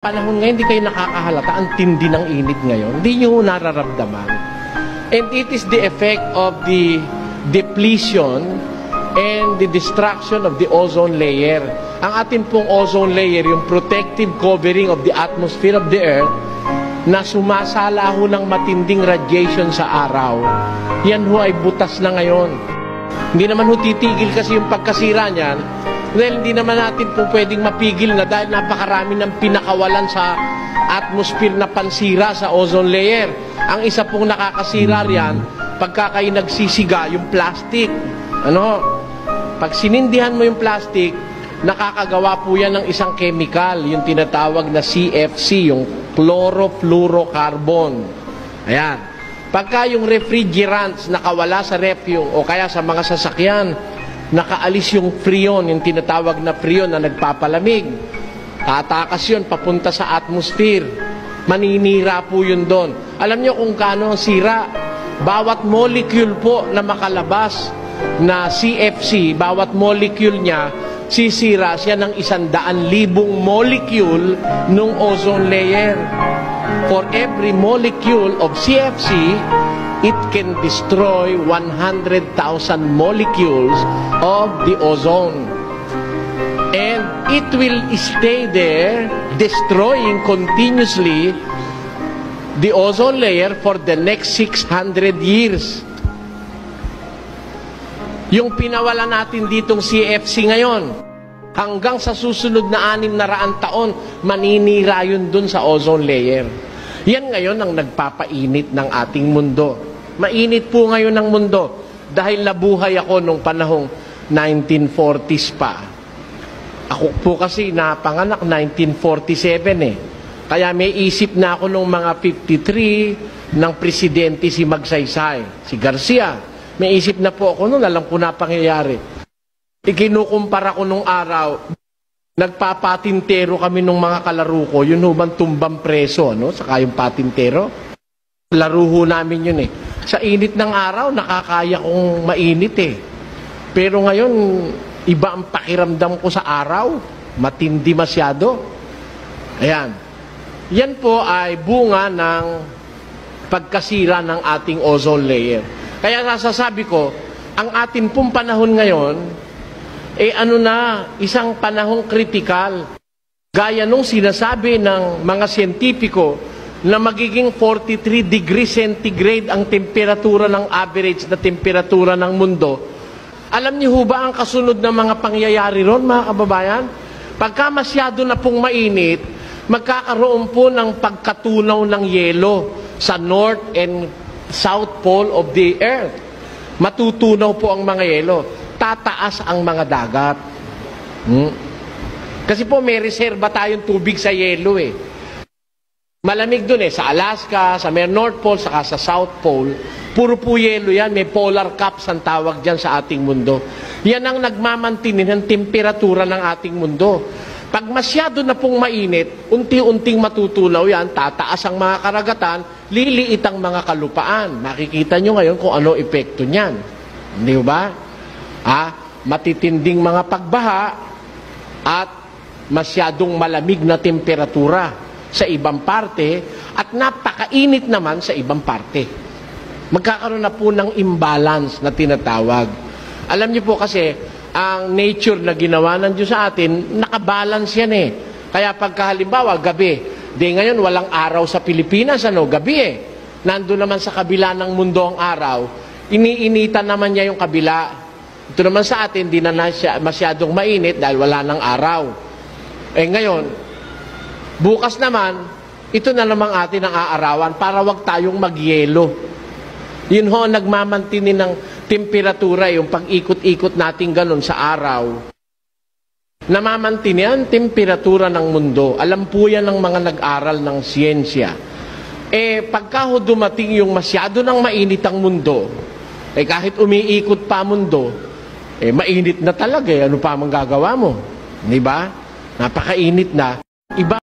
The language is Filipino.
Panahon ngayon, hindi kayo nakakahalata. Ang tindi ng init ngayon. Hindi nyo nararamdaman. And it is the effect of the depletion and the destruction of the ozone layer. Ang ating pong ozone layer, yung protective covering of the atmosphere of the earth, na sumasala ho ng matinding radiation sa araw. Yan ho ay butas na ngayon. Hindi naman ho titigil kasi yung pagkasira niyan. Well, hindi naman natin po pwedeng mapigil na dahil napakarami ng pinakawalan sa atmosphere na pansira sa ozone layer. Ang isa pong nakakasira riyan, pagka kayo nagsisiga, yung plastic. Pag sinindihan mo yung plastic, nakakagawa po yan ng isang chemical, yung tinatawag na CFC, yung chlorofluorocarbon. Ayan. Pagka yung refrigerants nakawala sa ref o kaya sa mga sasakyan, nakaalis yung freon, yung tinatawag na freon na nagpapalamig. Tatakas yun, papunta sa atmosphere. Maninira po yun doon. Alam nyo kung kano ang sira? Bawat molecule po na makalabas na CFC, bawat molecule niya, sisira siya ng 100,000 molecule ng ozone layer. For every molecule of CFC, it can destroy 100,000 molecules of the ozone. And it will stay there, destroying continuously the ozone layer for the next 600 years. Yung pinawala natin ditong CFC ngayon, hanggang sa susunod na 600 taon, maninira yun dun sa ozone layer. Yan ngayon ang nagpapainit ng ating mundo. Mainit po ngayon ang mundo dahil nabuhay ako nung panahong 1940s pa. Ako po kasi napanganak 1947 Kaya may isip na ako nung mga 53 ng presidente si Magsaysay, si Garcia. May isip na po ako noon, alam ko na pangyayari. Ikinukumpara ko nung araw, nagpapatintero kami nung mga kalaro ko, yun hubang tumbang preso, saka yung patintero. Laro ho namin yun Sa init ng araw, nakakaya kong mainit Pero ngayon, iba ang pakiramdam ko sa araw. Matindi masyado. Ayan. Yan po ay bunga ng pagkasira ng ating ozone layer. Kaya nasasabi ko, ang ating pong panahon ngayon, isang panahong kritikal. Gaya nung sinasabi ng mga siyentipiko, na magiging 43 degrees centigrade ang temperatura ng average na temperatura ng mundo. Alam niyo ho ba ang kasunod na mga pangyayari ron, mga kababayan? Pagka masyado na pong mainit, magkakaroon po ng pagkatunaw ng yelo sa North and South Pole of the Earth. Matutunaw po ang mga yelo. Tataas ang mga dagat. Kasi po may reserba tayong tubig sa yelo Malamig dun sa Alaska, sa may North Pole, saka sa South Pole. Puro po yelo yan, may polar caps ang tawag dyan sa ating mundo. Yan ang nagmamantinin ng temperatura ng ating mundo. Pag masyado na pong mainit, unti-unting matutunaw yan, tataas ang mga karagatan, liliit ang mga kalupaan. Makikita nyo ngayon kung ano epekto niyan. Hindi ba? Matitinding mga pagbaha at masyadong malamig na temperatura sa ibang parte at napakainit naman sa ibang parte. Magkakaroon na po ng imbalance na tinatawag. Alam niyo po kasi, ang nature na ginawa ng Diyos sa atin, nakabalance yan Kaya pagka halimbawa, gabi, ngayon walang araw sa Pilipinas, gabi Nandun naman sa kabila ng mundo ang araw, iniinitan naman niya yung kabila. Ito naman sa atin, di na masyadong mainit dahil wala ng araw. Ngayon, bukas naman, ito na namang atin ang aarawan para wag tayong magyelo. Yun ho, nagmamantinin ng temperatura, yung pag-ikot-ikot natin ganun sa araw. Namamantinin ang temperatura ng mundo. Alam po yan ng mga nag-aral ng siyensya. Pagka ho dumating yung masyado ng mainit ang mundo, kahit umiikot pa mundo, mainit na talaga. Ano pa mang gagawa mo? Di ba? Napakainit na. Iba